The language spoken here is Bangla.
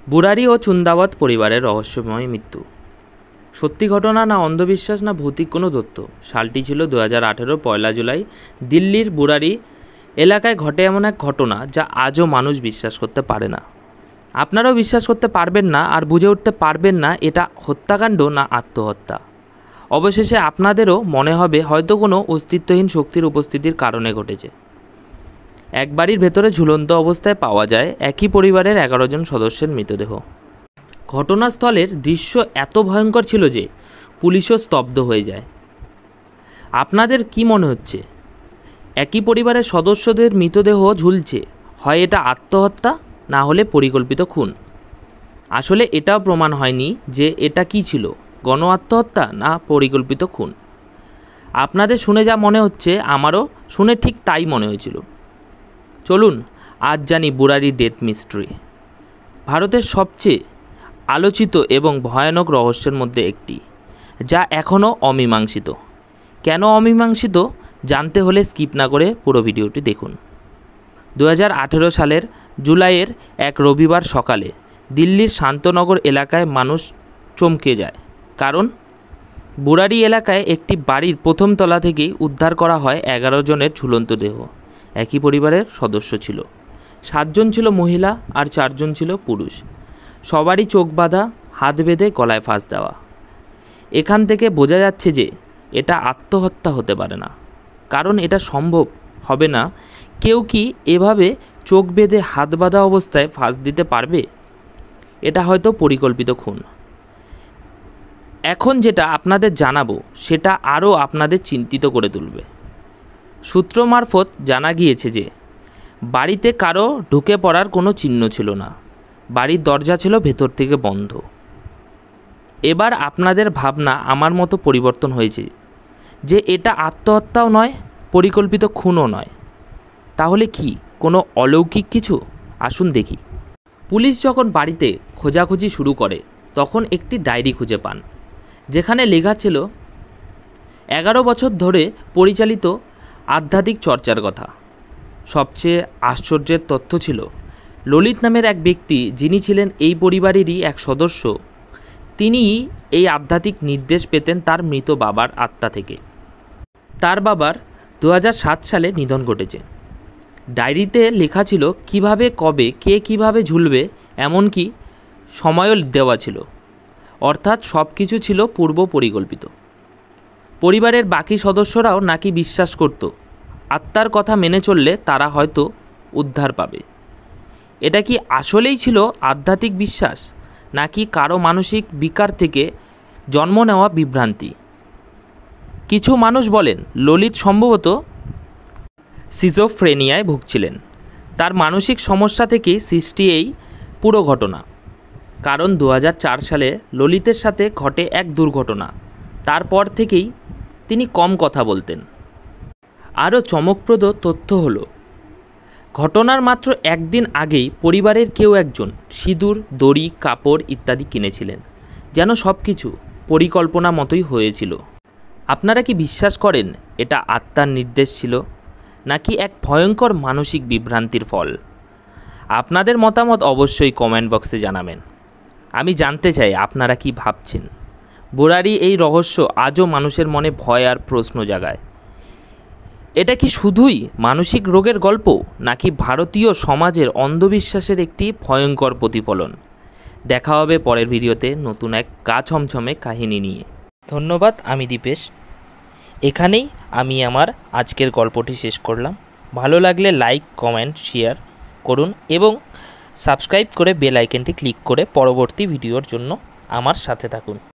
বুরাড়ি ও চুন্দাওয়াত পরিবারের রহস্যময় মৃত্যু। সত্যি ঘটনা না অন্ধবিশ্বাস না ভৌতিক কোনো তথ্য। সালটি ছিল 2018 পয়লা জুলাই। দিল্লির বুরাড়ি এলাকায় ঘটে এমন এক ঘটনা যা আজও মানুষ বিশ্বাস করতে পারে না। আপনারাও বিশ্বাস করতে পারবেন না আর বুঝে উঠতে পারবেন না এটা হত্যাকাণ্ড না আত্মহত্যা। অবশেষে আপনাদেরও মনে হবে হয়তো কোনো অস্তিত্বহীন শক্তির উপস্থিতির কারণে ঘটেছে। এক বাড়ির ভেতরে ঝুলন্ত অবস্থায় পাওয়া যায় একই পরিবারের 11 জন সদস্যের মৃতদেহ। ঘটনাস্থলের দৃশ্য এত ভয়ঙ্কর ছিল যে পুলিশও স্তব্ধ হয়ে যায়। আপনাদের কি মনে হচ্ছে? একই পরিবারের সদস্যদের মৃতদেহ ঝুলছে, হয় এটা আত্মহত্যা না হলে পরিকল্পিত খুন। আসলে এটাও প্রমাণ হয়নি যে এটা কি ছিল, গণ আত্মহত্যা না পরিকল্পিত খুন। আপনাদের শুনে যা মনে হচ্ছে আমারও শুনে ঠিক তাই মনে হয়েছিল। চলুন আজ জানি বুরাড়ি ডেথ মিস্ট্রি, ভারতের সবচেয়ে আলোচিত এবং ভয়ানক রহস্যের মধ্যে একটি, যা এখনও অমীমাংসিত। কেন অমীমাংসিত জানতে হলে স্কিপ না করে পুরো ভিডিওটি দেখুন। 2018 সালের জুলাইয়ের এক রবিবার সকালে দিল্লির শান্তনগর এলাকায় মানুষ চমকে যায়, কারণ বুরাড়ি এলাকায় একটি বাড়ির প্রথম তলা থেকেই উদ্ধার করা হয় 11 জনের ঝুলন্ত দেহ। একই পরিবারের সদস্য ছিল, 7 জন ছিল মহিলা আর 4 জন ছিল পুরুষ। সবারই চোখ বাঁধা, হাত বেঁধে গলায় ফাঁস দেওয়া। এখান থেকে বোঝা যাচ্ছে যে এটা আত্মহত্যা হতে পারে না, কারণ এটা সম্ভব হবে না। কেউ কি এভাবে চোখ বেঁধে হাত বাঁধা অবস্থায় ফাঁস দিতে পারবে? এটা হয়তো পরিকল্পিত খুন। এখন যেটা আপনাদের জানাবো সেটা আরও আপনাদের চিন্তিত করে তুলবে। সূত্র মারফত জানা গিয়েছে যে বাড়িতে কারো ঢুকে পড়ার কোনো চিহ্ন ছিল না, বাড়ির দরজা ছিল ভেতর থেকে বন্ধ। এবার আপনাদের ভাবনা আমার মতো পরিবর্তন হয়েছে যে এটা আত্মহত্যাও নয়, পরিকল্পিত খুনও নয়। তাহলে কি কোনো অলৌকিক কিছু? আসুন দেখি। পুলিশ যখন বাড়িতে খোঁজাখুঁজি শুরু করে তখন একটি ডায়েরি খুঁজে পান, যেখানে লেখা ছিল 11 বছর ধরে পরিচালিত আধ্যাত্মিক চর্চার কথা। সবচেয়ে আশ্চর্যের তথ্য ছিল ললিত নামের এক ব্যক্তি, যিনি ছিলেন এই পরিবারেরই এক সদস্য, তিনি এই আধ্যাত্মিক নির্দেশ পেতেন তার মৃত বাবার আত্মা থেকে। তার বাবার 2007 সালে নিধন ঘটেছে। ডায়েরিতে লেখা ছিল কিভাবে, কবে, কে কিভাবে ঝুলবে, এমনকি সময়ও দেওয়া ছিল। অর্থাৎ সব কিছু ছিল পূর্ব পরিকল্পিত। পরিবারের বাকি সদস্যরাও নাকি বিশ্বাস করত আত্মার কথা মেনে চললে তারা হয়তো উদ্ধার পাবে। এটা কি আসলেই ছিল আধ্যাত্মিক বিশ্বাস, নাকি কারো মানসিক বিকার থেকে জন্ম নেওয়া বিভ্রান্তি? কিছু মানুষ বলেন ললিত সম্ভবত সিজোফ্রেনিয়ায় ভুগছিলেন। তার মানসিক সমস্যা থেকেই সৃষ্টি এই পুরো ঘটনা। কারণ 2004 সালে ললিতের সাথে ঘটে এক দুর্ঘটনা। তারপর থেকেই তিনি কম কথা বলতেন। আরও চমকপ্রদ তথ্য হলো, ঘটনার মাত্র একদিন আগেই পরিবারের কেউ একজন সিঁদুর, দড়ি, কাপড় ইত্যাদি কিনেছিলেন, যেন সব কিছু পরিকল্পনা মতোই হয়েছিল। আপনারা কি বিশ্বাস করেন এটা আত্মার নির্দেশ ছিল, নাকি এক ভয়ঙ্কর মানসিক বিভ্রান্তির ফল? আপনাদের মতামত অবশ্যই কমেন্ট বক্সে জানাবেন। আমি জানতে চাই আপনারা কি ভাবছেন। বুরাড়ি এই রহস্য আজও মানুষের মনে ভয় আর প্রশ্ন জাগায়। এটা কি শুধুই মানসিক রোগের গল্প, নাকি ভারতীয় সমাজের অন্ধবিশ্বাসের একটি ভয়ঙ্কর প্রতিফলন? দেখা হবে পরের ভিডিওতে নতুন এক গা ছমছমে কাহিনী নিয়ে। ধন্যবাদ, আমি দীপেশ। এখানেই আমি আমার আজকের গল্পটি শেষ করলাম। ভালো লাগলে লাইক, কমেন্ট, শেয়ার করুন এবং সাবস্ক্রাইব করে বেল আইকনটি ক্লিক করে পরবর্তী ভিডিওর জন্য আমার সাথে থাকুন।